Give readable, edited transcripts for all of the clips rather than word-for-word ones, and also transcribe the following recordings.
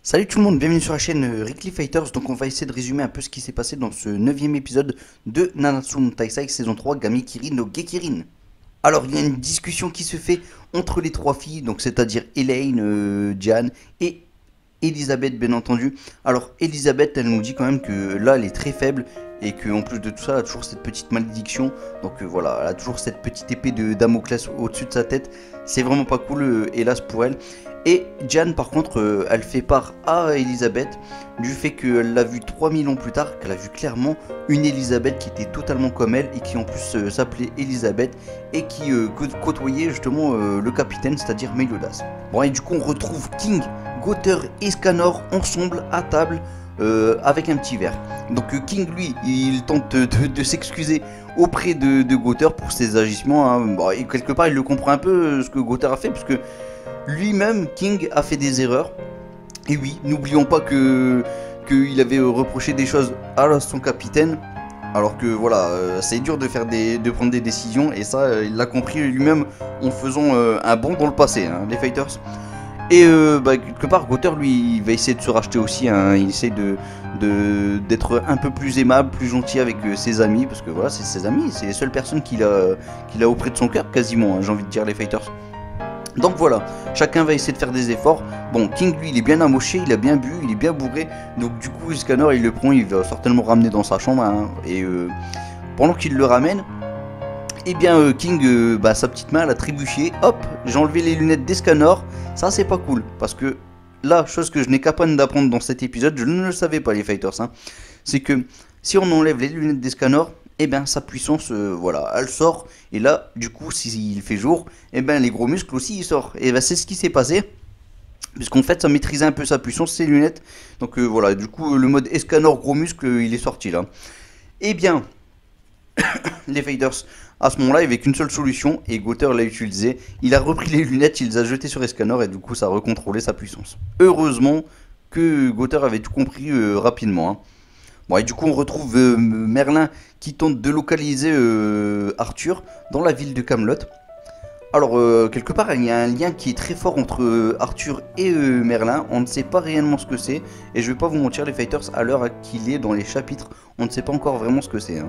Salut tout le monde, bienvenue sur la chaîne Rickly Fighters. Donc on va essayer de résumer un peu ce qui s'est passé dans ce 9ème épisode de Nanatsu no Taisai saison 3 Gamikiri no Gekirin. Alors il y a une discussion qui se fait entre les trois filles, donc c'est-à-dire Elaine, Jan et Elisabeth bien entendu. Alors Elisabeth elle nous dit quand même que là elle est très faible et qu'en plus de tout ça elle a toujours cette petite malédiction. Donc voilà, elle a toujours cette petite épée de Damoclès au-dessus de sa tête. C'est vraiment pas cool hélas pour elle. Et Jan par contre elle fait part à Elisabeth du fait qu'elle l'a vu 3000 ans plus tard, qu'elle a vu clairement une Elisabeth qui était totalement comme elle et qui en plus s'appelait Elisabeth et qui côtoyait justement le capitaine, c'est-à-dire Meliodas. Bon et du coup on retrouve King, Gowther et Scanor ensemble à table avec un petit verre. Donc King lui il tente de s'excuser auprès de Gowther pour ses agissements hein. Bon, et quelque part il le comprend un peu ce que Gowther a fait parce que lui-même, King, a fait des erreurs. Et oui, n'oublions pas qu'il avait reproché des choses à son capitaine. Alors que voilà, c'est dur de prendre des décisions. Et ça, il l'a compris lui-même en faisant un bond dans le passé, hein, les fighters. Et quelque part, Gowther, lui, il va essayer de se racheter aussi. Hein, il essaie d'être un peu plus aimable, plus gentil avec ses amis. Parce que voilà, c'est ses amis. C'est les seules personnes qu'il a auprès de son cœur, quasiment, hein, j'ai envie de dire, les fighters. Donc voilà, chacun va essayer de faire des efforts. Bon, King lui il est bien amoché, il a bien bu, il est bien bourré. Donc du coup Scanner il le prend, il va certainement le ramener dans sa chambre hein. Et pendant qu'il le ramène, eh bien King, sa petite main elle a trébuché. Hop, j'ai enlevé les lunettes des Scanners. Ça c'est pas cool, parce que là, chose que je n'ai capable d'apprendre dans cet épisode, je ne le savais pas les fighters hein. C'est que si on enlève les lunettes des Scanners, et bien sa puissance, voilà, elle sort. Et là, du coup, s'il fait jour, et bien les gros muscles aussi, ils sortent. Et ben c'est ce qui s'est passé. Puisqu'en fait, ça maîtrisait un peu sa puissance, ses lunettes. Donc voilà, du coup, le mode Escanor gros muscle, il est sorti là. Et bien, les fighters, à ce moment-là, il n'y avait qu'une seule solution. Et Gowther l'a utilisé. Il a repris les lunettes, il les a jetées sur Escanor. Et du coup, ça a recontrôlé sa puissance. Heureusement que Gowther avait tout compris rapidement. Hein. Bon, et du coup, on retrouve Merlin qui tente de localiser Arthur dans la ville de Camelot. Alors, quelque part, il y a un lien qui est très fort entre Arthur et Merlin. On ne sait pas réellement ce que c'est. Et je vais pas vous mentir, les fighters, à l'heure qu'il est dans les chapitres, on ne sait pas encore vraiment ce que c'est. Hein.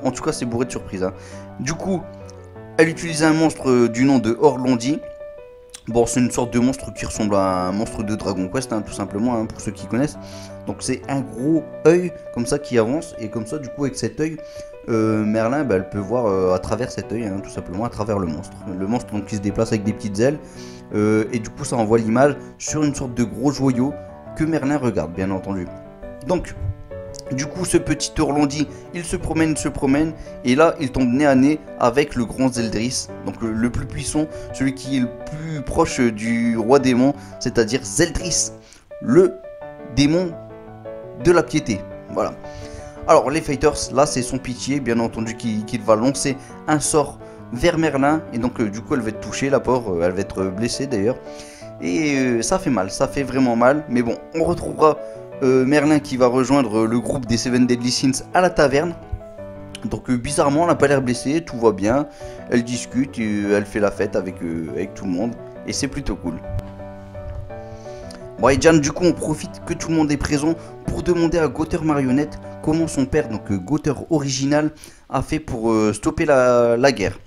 En tout cas, c'est bourré de surprises. Hein. Du coup, elle utilise un monstre du nom de Orlandi. Bon, c'est une sorte de monstre qui ressemble à un monstre de Dragon Quest, hein, tout simplement, hein, pour ceux qui connaissent. Donc c'est un gros œil comme ça qui avance, et comme ça, du coup, avec cet œil, Merlin, elle peut voir à travers cet œil, hein, tout simplement, à travers le monstre. Le monstre donc, qui se déplace avec des petites ailes, et du coup, ça envoie l'image sur une sorte de gros joyau que Merlin regarde, bien entendu. Donc, du coup, ce petit Orlandi, il se promène, et là, il tombe nez à nez avec le grand Zeldris, donc le plus puissant, celui qui est le plus proche du roi démon, c'est-à-dire Zeldris, le démon de la piété. Voilà. Alors, les fighters, là, c'est son pitié, bien entendu, qu'il va lancer un sort vers Merlin, et donc, du coup, elle va être touchée, la pauvre, elle va être blessée d'ailleurs, et ça fait mal, ça fait vraiment mal, mais bon, on retrouvera Merlin qui va rejoindre le groupe des Seven Deadly Sins à la taverne. Donc bizarrement elle n'a pas l'air blessée, tout va bien, elle discute, elle fait la fête avec tout le monde et c'est plutôt cool. Bon et Jan du coup on profite que tout le monde est présent pour demander à Gowther Marionnette comment son père, donc Gowther original, a fait pour stopper la guerre.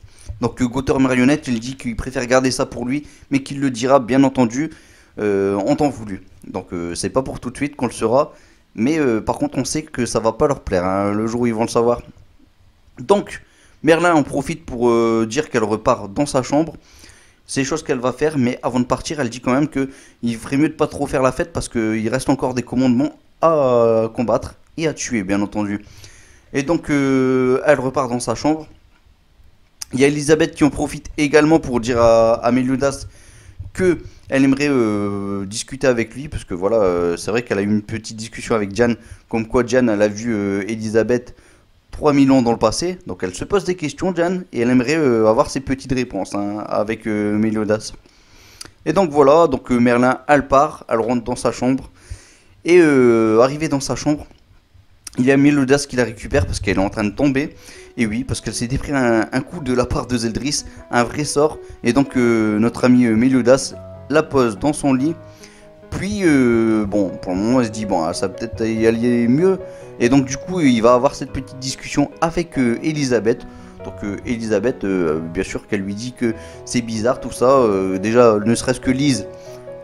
Donc Gowther Marionnette il dit qu'il préfère garder ça pour lui mais qu'il le dira bien entendu en temps voulu. Donc c'est pas pour tout de suite qu'on le saura, mais par contre on sait que ça va pas leur plaire hein, le jour où ils vont le savoir. Donc Merlin en profite pour dire qu'elle repart dans sa chambre. C'est chose qu'elle va faire, mais avant de partir elle dit quand même que il ferait mieux de pas trop faire la fête parce qu'il reste encore des commandements à combattre et à tuer bien entendu. Et donc elle repart dans sa chambre. Il y a Elisabeth qui en profite également pour dire à Meliodas que elle aimerait discuter avec lui, parce que voilà, c'est vrai qu'elle a eu une petite discussion avec Jan, comme quoi Jan elle a vu Elisabeth 3000 ans dans le passé, donc elle se pose des questions Jan, et elle aimerait avoir ses petites réponses hein, avec Meliodas. Et donc voilà, donc Merlin elle part, elle rentre dans sa chambre, et arrivée dans sa chambre, il y a Meliodas qui la récupère parce qu'elle est en train de tomber. Et oui, parce qu'elle s'était pris un coup de la part de Zeldris, un vrai sort. Et donc notre ami Meliodas la pose dans son lit, puis lui, bon, pour le moment, il se dit, bon, ça va peut-être y aller mieux. Et donc, du coup, il va avoir cette petite discussion avec Elisabeth. Donc, Elisabeth, bien sûr, qu'elle lui dit que c'est bizarre tout ça. Déjà, ne serait-ce que Liz,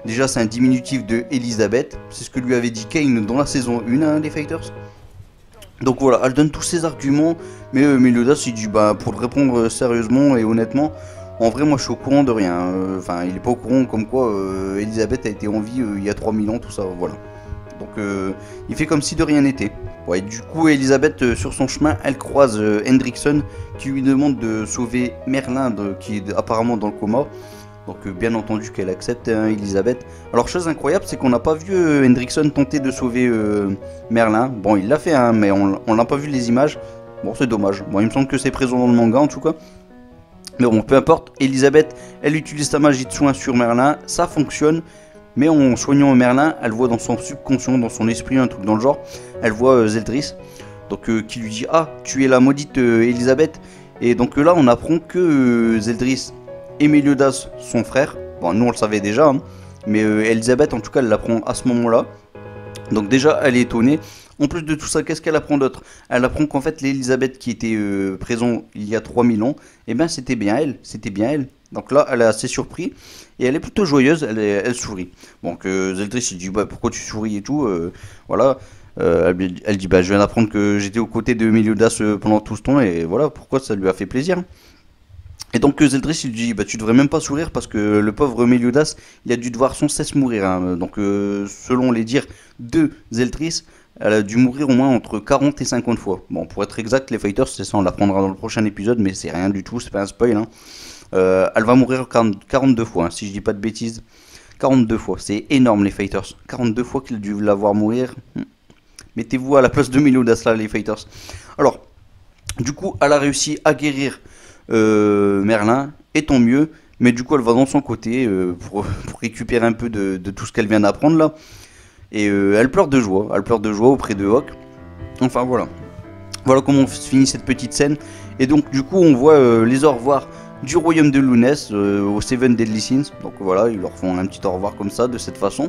déjà, c'est un diminutif de Elisabeth. C'est ce que lui avait dit Kane dans la saison 1 hein, des Fighters. Donc voilà, elle donne tous ses arguments, mais Meliodas il dit bah pour le répondre sérieusement et honnêtement, en vrai moi je suis au courant de rien. Enfin il est pas au courant comme quoi Elisabeth a été en vie il y a 3000 ans, tout ça, voilà. Donc il fait comme si de rien n'était. Ouais, du coup Elisabeth sur son chemin, elle croise Hendrickson qui lui demande de sauver Merlin qui est apparemment dans le coma. Donc bien entendu qu'elle accepte hein, Elisabeth. Alors chose incroyable c'est qu'on n'a pas vu Hendrickson tenter de sauver Merlin. Bon il l'a fait hein, mais on n'a pas vu les images. Bon c'est dommage. Bon il me semble que c'est présent dans le manga en tout cas. Mais bon peu importe. Elisabeth elle utilise sa magie de soin sur Merlin. Ça fonctionne. Mais en soignant Merlin elle voit dans son subconscient, dans son esprit un truc dans le genre. Elle voit Zeldris. Donc qui lui dit ah tu es la maudite Elisabeth. Et donc là on apprend que Zeldris et Meliodas, son frère, bon nous on le savait déjà, hein, mais Elisabeth en tout cas elle l'apprend à ce moment-là. Donc déjà elle est étonnée. En plus de tout ça, qu'est-ce qu'elle apprend d'autre? Elle apprend qu'en fait l'Elisabeth qui était présente il y a 3000 ans, eh bien c'était bien elle, c'était bien elle. Donc là elle est assez surprise et elle est plutôt joyeuse, elle sourit. Donc Zeldris il dit bah, pourquoi tu souris et tout, voilà. Elle dit bah je viens d'apprendre que j'étais aux côtés de Meliodas pendant tout ce temps et voilà pourquoi ça lui a fait plaisir. Et donc Zeldris il lui dit bah tu devrais même pas sourire parce que le pauvre Meliodas il a dû devoir sans cesse mourir hein. Donc selon les dires de Zeldris elle a dû mourir au moins entre 40 et 50 fois. Bon pour être exact les fighters c'est ça on l'apprendra dans le prochain épisode mais c'est rien du tout, c'est pas un spoil hein. Elle va mourir 42 fois hein, si je dis pas de bêtises. 42 fois, c'est énorme les fighters. 42 fois qu'il a dû la voir mourir. Mettez-vous à la place de Meliodas là les fighters. Alors du coup elle a réussi à guérir Merlin, et tant mieux, mais du coup elle va dans son côté pour récupérer un peu de tout ce qu'elle vient d'apprendre là, et elle pleure de joie auprès de Hawk. Enfin voilà, voilà comment on finit cette petite scène, et donc du coup on voit les au revoir du royaume de Lounès aux Seven Deadly Sins, donc voilà, ils leur font un petit au revoir comme ça, de cette façon.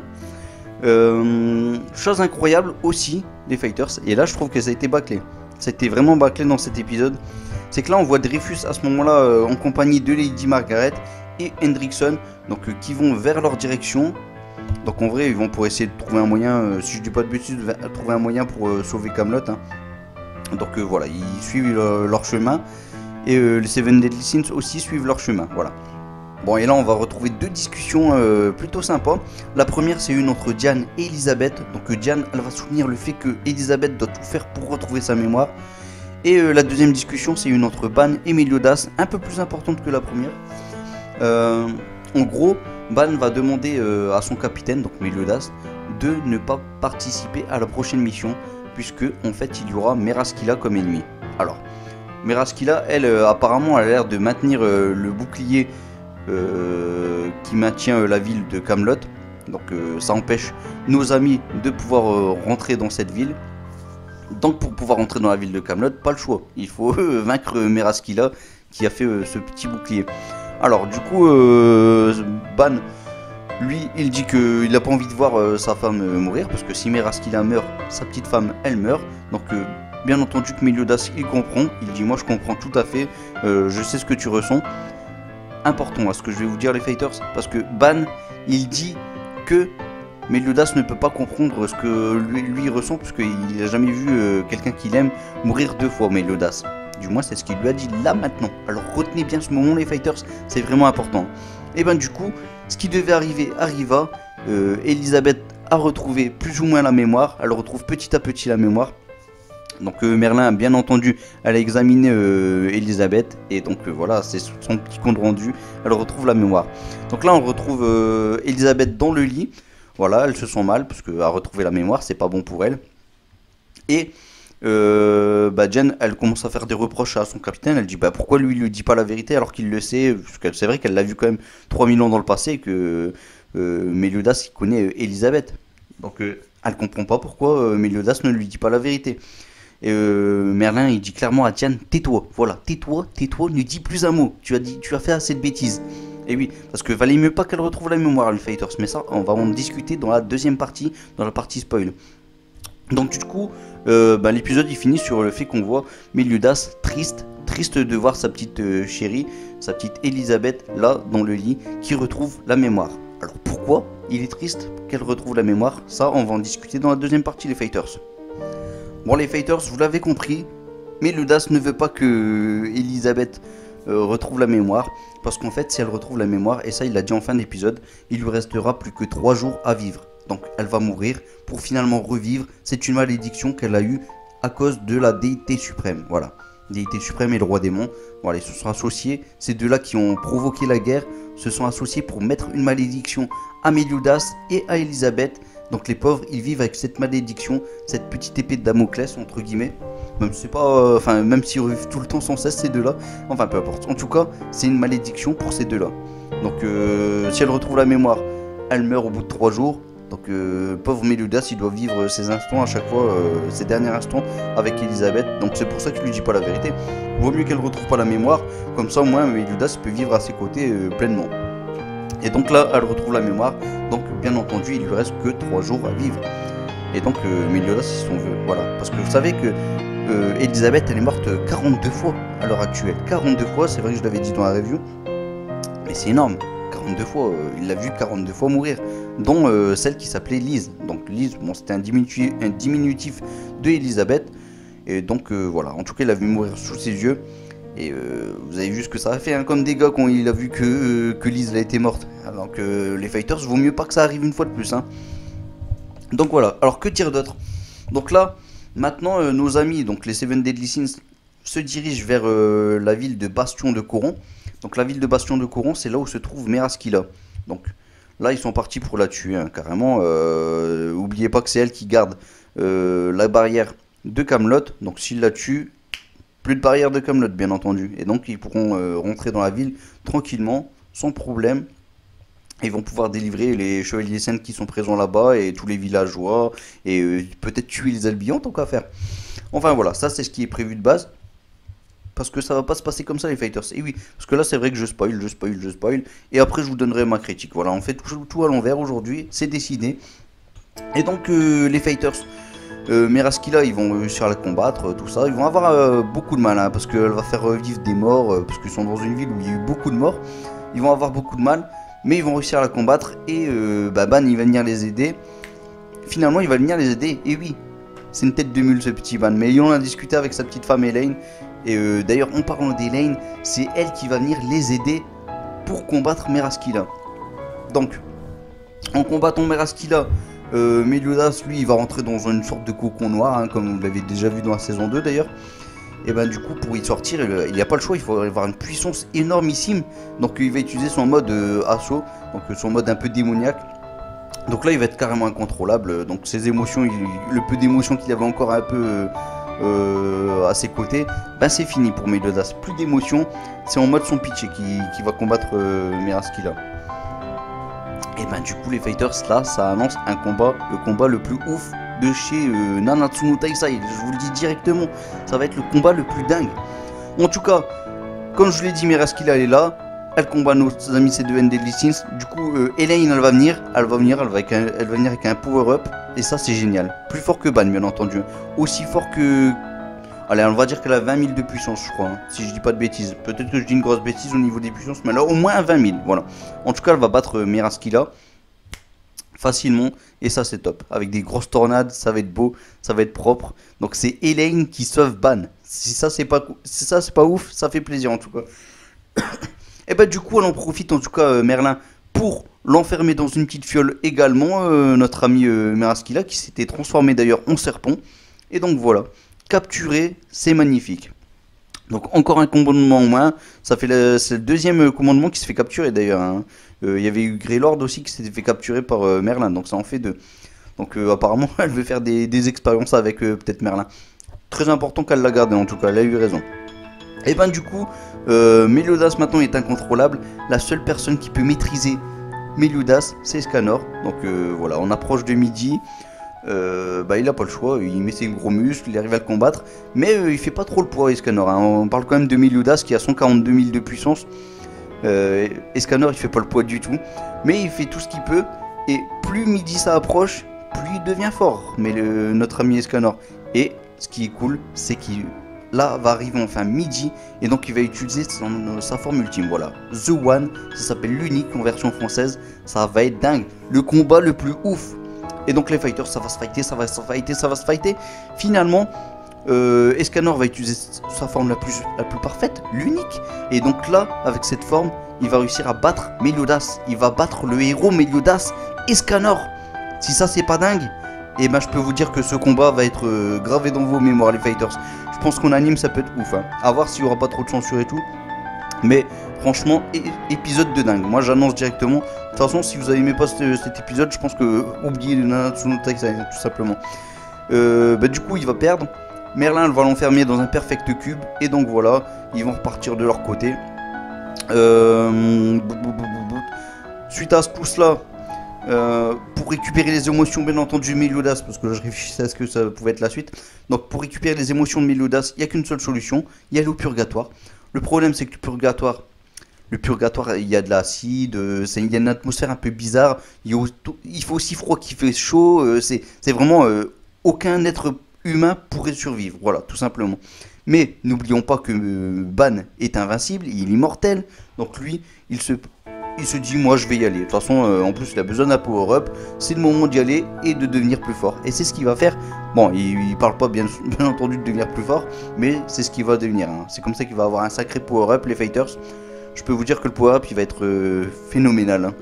Chose incroyable aussi, les Fighters, et là je trouve que ça a été bâclé, ça a été vraiment bâclé dans cet épisode. C'est que là on voit Dreyfus à ce moment-là en compagnie de Lady Margaret et Hendrickson donc qui vont vers leur direction. Donc en vrai ils vont pour essayer de trouver un moyen, si je dis pas de bêtises, de trouver un moyen pour sauver Camelot hein. Donc voilà, ils suivent leur chemin et les Seven Deadly Sins aussi suivent leur chemin, voilà. Bon et là on va retrouver deux discussions plutôt sympas. La première c'est une entre Diane et Elisabeth. Donc Diane elle va soutenir le fait que Elisabeth doit tout faire pour retrouver sa mémoire. Et la deuxième discussion c'est une entre Ban et Meliodas, un peu plus importante que la première. En gros, Ban va demander à son capitaine, donc Meliodas, de ne pas participer à la prochaine mission, puisque en fait il y aura Meraskila comme ennemi. Alors, Meraskila, elle apparemment elle a l'air de maintenir le bouclier qui maintient la ville de Camelot. Donc ça empêche nos amis de pouvoir rentrer dans cette ville. Donc pour pouvoir entrer dans la ville de Camelot, pas le choix. Il faut vaincre Meraskila qui a fait ce petit bouclier. Alors du coup, Ban, lui, il dit qu'il n'a pas envie de voir sa femme mourir, parce que si Meraskila meurt, sa petite femme, elle meurt. Donc bien entendu que Meliodas, il comprend. Il dit moi je comprends tout à fait, je sais ce que tu ressens. Important à ce que je vais vous dire les fighters, parce que Ban, il dit que Meliodas ne peut pas comprendre ce que lui ressent, puisqu'il n'a jamais vu quelqu'un qu'il aime mourir deux fois, Meliodas. Du moins, c'est ce qu'il lui a dit là maintenant. Alors retenez bien ce moment, les fighters, c'est vraiment important. Et ben du coup, ce qui devait arriver arriva. Elisabeth a retrouvé plus ou moins la mémoire. Elle retrouve petit à petit la mémoire. Donc Merlin, bien entendu, elle a examiné Elisabeth. Et donc voilà, c'est son petit compte rendu. Elle retrouve la mémoire. Donc là, on retrouve Elisabeth dans le lit. Voilà, elle se sent mal parce qu'à retrouver la mémoire, c'est pas bon pour elle. Et Jen, elle commence à faire des reproches à son capitaine. Elle dit pourquoi lui dit pas la vérité alors qu'il le sait. Parce que c'est vrai qu'elle l'a vu quand même 3000 ans dans le passé, que Meliodas il connaît Elisabeth. Donc elle comprend pas pourquoi Meliodas ne lui dit pas la vérité. Et Merlin il dit clairement à Diane, tais-toi, voilà, tais-toi, ne dis plus un mot. Tu as fait assez de bêtises. Et oui, parce que valait mieux pas qu'elle retrouve la mémoire, les Fighters, mais ça, on va en discuter dans la deuxième partie, dans la partie spoil. Donc du coup, l'épisode il finit sur le fait qu'on voit Meliodas triste de voir sa petite chérie, sa petite Elisabeth là dans le lit, qui retrouve la mémoire. Alors pourquoi il est triste qu'elle retrouve la mémoire? Ça, on va en discuter dans la deuxième partie, les Fighters. Bon, les Fighters, vous l'avez compris, Meliodas ne veut pas que Elisabeth retrouve la mémoire, parce qu'en fait, si elle retrouve la mémoire, et ça il l'a dit en fin d'épisode, il lui restera plus que 3 jours à vivre. Donc elle va mourir pour finalement revivre. C'est une malédiction qu'elle a eue à cause de la déité suprême. Voilà, déité suprême et le roi démon. Voilà, ils se sont associés. Ces deux-là qui ont provoqué la guerre se sont associés pour mettre une malédiction à Meliodas et à Elisabeth. Donc les pauvres, ils vivent avec cette malédiction, cette petite épée de Damoclès entre guillemets. Même c'est pas, même s'ils revivent tout le temps sans cesse ces deux-là. Enfin peu importe. En tout cas, c'est une malédiction pour ces deux-là. Donc si elle retrouve la mémoire, elle meurt au bout de 3 jours. Donc pauvre Meliodas, il doit vivre ses instants à chaque fois, ses derniers instants avec Elisabeth. Donc c'est pour ça qu'il lui dit pas la vérité. Vaut mieux qu'elle retrouve pas la mémoire, comme ça au moins Meliodas peut vivre à ses côtés pleinement. Et donc là, elle retrouve la mémoire. Donc bien entendu, il lui reste que 3 jours à vivre. Et donc Meliodas, c'est son vœu. Voilà. Parce que vous savez que Elisabeth, elle est morte 42 fois à l'heure actuelle. 42 fois, c'est vrai que je l'avais dit dans la review. Mais c'est énorme. 42 fois, il l'a vu 42 fois mourir, dont celle qui s'appelait Lise. Donc Lise, bon, c'était un diminutif de Elisabeth. Et donc voilà, en tout cas il l'a vu mourir sous ses yeux. Et vous avez vu ce que ça a fait hein, comme dégâts quand il a vu que Lise a été morte. Donc les Fighters, vaut mieux pas que ça arrive une fois de plus. Hein. Donc voilà, alors que dire d'autre? Donc là, maintenant nos amis, donc les Seven Deadly Sins, se dirigent vers la ville de Bastion de Coron. Donc la ville de Bastion de Coron, c'est là où se trouve Meraskila. Donc là, ils sont partis pour la tuer, hein, carrément. Oubliez pas que c'est elle qui garde la barrière de Camelot. Donc s'ils la tuent, plus de barrière de Camelot, bien entendu. Et donc ils pourront rentrer dans la ville tranquillement, sans problème. Ils vont pouvoir délivrer les chevaliers saints qui sont présents là-bas et tous les villageois. Et peut-être tuer les Albillons, tant qu'à faire. Enfin voilà, ça c'est ce qui est prévu de base. Parce que ça va pas se passer comme ça les Fighters. Et oui, parce que là c'est vrai que je spoil. Et après je vous donnerai ma critique. Voilà, on fait tout à l'envers aujourd'hui, c'est décidé. Et donc les Fighters, Meraskila, ils vont réussir à la combattre, tout ça. Ils vont avoir beaucoup de mal, hein, parce qu'elle va faire revivre des morts, parce qu'ils sont dans une ville où il y a eu beaucoup de morts. Ils vont avoir beaucoup de mal, mais ils vont réussir à la combattre. Et Ban, il va venir les aider. Finalement, il va venir les aider, et oui. C'est une tête de mule ce petit Ban, mais il en a discuté avec sa petite femme Elaine. Et d'ailleurs, en parlant d'Elaine, c'est elle qui va venir les aider pour combattre Meraskila. Donc, en combattant Meraskila, Meliodas, lui, il va rentrer dans une sorte de cocon noir, hein, comme vous l'avez déjà vu dans la saison 2 d'ailleurs. Et ben du coup, pour y sortir, il n'y a pas le choix, il faut avoir une puissance énormissime. Donc il va utiliser son mode assaut, donc son mode un peu démoniaque. Donc là, il va être carrément incontrôlable. Donc ses émotions, le peu d'émotions qu'il avait encore un peu à ses côtés, ben c'est fini pour Meliodas. Plus d'émotions, c'est en mode son pitché qui va combattre Meraskila. Et ben du coup, les Fighters, là, ça annonce un combat, le combat le plus ouf de chez Nanatsu no Taisai. Je vous le dis directement, ça va être le combat le plus dingue. En tout cas, comme je vous l'ai dit, Meraskila elle est là. Elle combat nos amis C2N Deadly Sins. Du coup, Elaine, elle va venir avec un power-up. Et ça, c'est génial. Plus fort que Ban, bien entendu. Aussi fort que... Allez, on va dire qu'elle a 20 000 de puissance, je crois. Hein, si je dis pas de bêtises. Peut-être que je dis une grosse bêtise au niveau des puissances. Mais elle a au moins 20 000. Voilà. En tout cas, elle va battre Meraskila facilement. Et ça, c'est top. Avec des grosses tornades, ça va être beau. Ça va être propre. Donc, c'est Elaine qui sauve Ban. Si ça, c'est pas ouf, ça fait plaisir en tout cas. Et bah du coup elle en profite en tout cas Merlin pour l'enfermer dans une petite fiole également, notre ami Meraskila qui s'était transformé d'ailleurs en serpent. Et donc voilà, capturé, c'est magnifique. Donc encore un commandement en moins, c'est le deuxième commandement qui se fait capturer d'ailleurs. Hein. Y avait eu Greylord aussi qui s'était fait capturer par Merlin, donc ça en fait deux. Donc apparemment elle veut faire des expériences avec peut-être Merlin. Très important qu'elle la garde en tout cas, elle a eu raison. Et ben du coup, Meliodas maintenant est incontrôlable. La seule personne qui peut maîtriser Meliodas, c'est Scanor. Donc voilà, on approche de midi. Il a pas le choix, il met ses gros muscles, il arrive à le combattre. Mais il fait pas trop le poids, Scanor. Hein. On parle quand même de Meliodas qui a 142 000 de puissance. Escanor il fait pas le poids du tout, mais il fait tout ce qu'il peut. Et plus midi ça approche, plus il devient fort. Mais notre ami Escanor. Et ce qui est cool, c'est qu'il là va arriver enfin midi, et donc il va utiliser sa forme ultime. Voilà, The One, ça s'appelle l'unique en version française. Ça va être dingue, le combat le plus ouf. Et donc les fighters, ça va se fighter, ça va se fighter, ça va se fighter. Finalement, Escanor va utiliser sa forme la plus parfaite, l'unique. Et donc là, avec cette forme, il va réussir à battre Meliodas. Il va battre le héros Meliodas, Escanor. Si ça c'est pas dingue, et ben je peux vous dire que ce combat va être gravé dans vos mémoires, les fighters. Je pense qu'en anime ça peut être ouf, hein. À voir s'il y aura pas trop de censure et tout. Mais franchement, épisode de dingue. Moi j'annonce directement. De toute façon, si vous aimez pas cet épisode, je pense que oubliez le Nanatsu no Taizai tout simplement. Du coup il va perdre. Merlin va l'enfermer dans un perfect cube. Et donc voilà, ils vont repartir de leur côté. Suite à tout cela, pour récupérer les émotions, bien entendu, Meliodas, parce que là, je réfléchissais à ce que ça pouvait être la suite. Donc pour récupérer les émotions de Meliodas, il n'y a qu'une seule solution, il y a le purgatoire. Le problème c'est que le purgatoire, il y a de l'acide, il y a une atmosphère un peu bizarre, il faut aussi froid qu'il fait chaud, c'est vraiment aucun être humain pourrait survivre, voilà, tout simplement. Mais n'oublions pas que Ban est invincible, il est immortel, donc lui, il se dit, moi je vais y aller. De toute façon, en plus, il a besoin d'un power-up, c'est le moment d'y aller et de devenir plus fort. Et c'est ce qu'il va faire. Bon, il parle pas bien entendu de devenir plus fort, mais c'est ce qu'il va devenir, hein. C'est comme ça qu'il va avoir un sacré power-up, les fighters. Je peux vous dire que le power-up, il va être phénoménal, hein.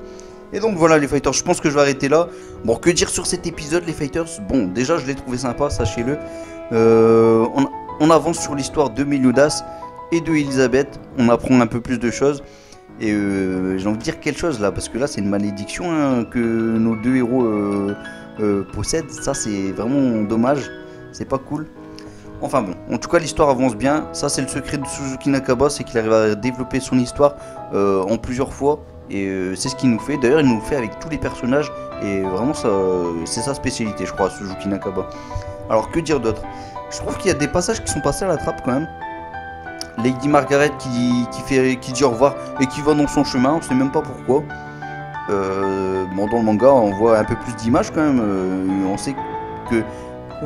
Et donc voilà les fighters, je pense que je vais arrêter là. Bon, que dire sur cet épisode les fighters? Bon, déjà je l'ai trouvé sympa, sachez-le. On avance sur l'histoire de Meliodas et de Elisabeth. On apprend un peu plus de choses. Et j'ai envie de dire quelque chose là, parce que là c'est une malédiction, hein, que nos deux héros possèdent. Ça c'est vraiment dommage, c'est pas cool. Enfin bon, en tout cas l'histoire avance bien. Ça c'est le secret de Suzuki Nakaba, c'est qu'il arrive à développer son histoire en plusieurs fois. Et c'est ce qu'il nous fait. D'ailleurs il nous le fait avec tous les personnages. Et vraiment c'est sa spécialité je crois, Suzuki Nakaba. Alors que dire d'autre? Je trouve qu'il y a des passages qui sont passés à la trappe quand même. Lady Margaret qui dit au revoir et qui va dans son chemin, on sait même pas pourquoi. Bon, dans le manga on voit un peu plus d'images quand même, on sait que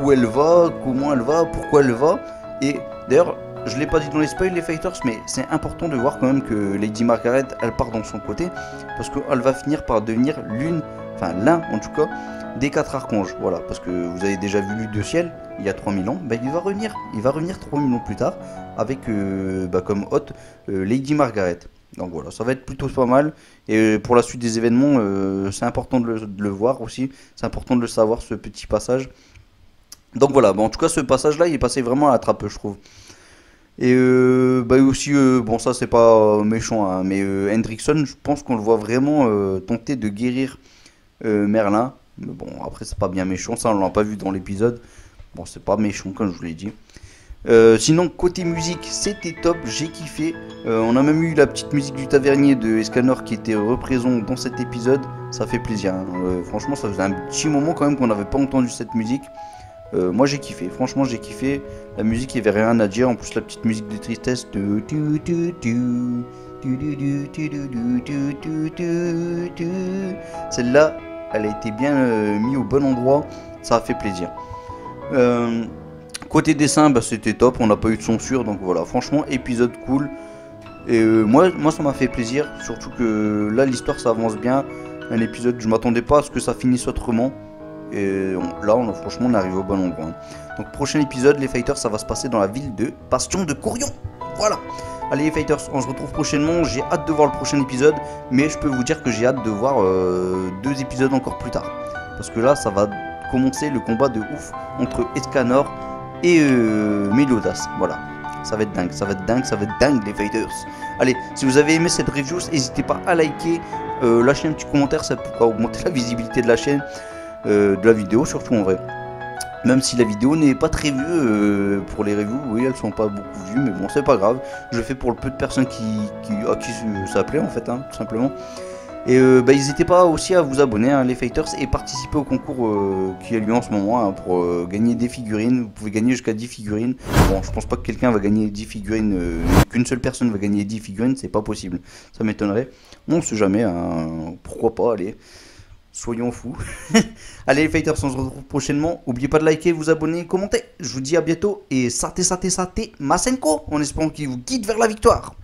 où elle va, comment elle va, pourquoi elle va. Et d'ailleurs je l'ai pas dit dans les spoils les fighters, mais c'est important de voir quand même que Lady Margaret elle part dans son côté, parce qu'elle va finir par devenir l'un en tout cas des 4 archanges, voilà, parce que vous avez déjà vu Lutte de Ciel il y a 3000 ans, il va revenir 3000 ans plus tard avec comme hôte Lady Margaret. Donc voilà, ça va être plutôt pas mal. Et pour la suite des événements, c'est important de le voir aussi, c'est important de le savoir, ce petit passage. Donc voilà, en tout cas ce passage là il est passé vraiment à la trappe je trouve. Et aussi, bon ça c'est pas méchant, hein, mais Hendrickson, je pense qu'on le voit vraiment tenter de guérir Merlin. Mais bon, après c'est pas bien méchant, ça on l'a pas vu dans l'épisode. Bon, c'est pas méchant comme je vous l'ai dit. Sinon, côté musique, c'était top, j'ai kiffé. On a même eu la petite musique du tavernier de Escanor qui était représentée dans cet épisode. Ça fait plaisir, hein. Franchement, ça faisait un petit moment quand même qu'on n'avait pas entendu cette musique. Moi j'ai kiffé, franchement j'ai kiffé. La musique, il n'y avait rien à dire. En plus, la petite musique de tristesse. Celle-là, elle a été bien mise au bon endroit. Ça a fait plaisir. Côté dessin, c'était top. On n'a pas eu de censure. Donc voilà, franchement, épisode cool. Et moi ça m'a fait plaisir. Surtout que là, l'histoire ça avance bien. Un épisode, je m'attendais pas à ce que ça finisse autrement. Et franchement, on arrive au bon endroit. Donc, prochain épisode, les fighters, ça va se passer dans la ville de Bastion de Corion. Voilà. Allez, les fighters, on se retrouve prochainement. J'ai hâte de voir le prochain épisode. Mais je peux vous dire que j'ai hâte de voir 2 épisodes encore plus tard. Parce que là, ça va commencer le combat de ouf entre Escanor et Meliodas. Voilà. Ça va être dingue, ça va être dingue, ça va être dingue, les fighters. Allez, si vous avez aimé cette review, n'hésitez pas à liker, lâcher un petit commentaire, ça pourra augmenter la visibilité de la chaîne. De la vidéo surtout en vrai, même si la vidéo n'est pas très vue pour les reviews, oui elles sont pas beaucoup vues, mais bon c'est pas grave, je le fais pour le peu de personnes à qui ça plaît en fait, hein, tout simplement. Et n'hésitez pas aussi à vous abonner, hein, les fighters, et participer au concours qui a lieu en ce moment, hein, pour gagner des figurines. Vous pouvez gagner jusqu'à 10 figurines. Bon, je pense pas que quelqu'un va gagner 10 figurines, qu'une seule personne va gagner 10 figurines, c'est pas possible. Ça m'étonnerait. On sait jamais, hein, pourquoi pas, allez. Soyons fous. Allez les fighters, on se retrouve prochainement. N'oubliez pas de liker, vous abonner, commenter. Je vous dis à bientôt et saté, masenko, en espérant qu'il vous guide vers la victoire.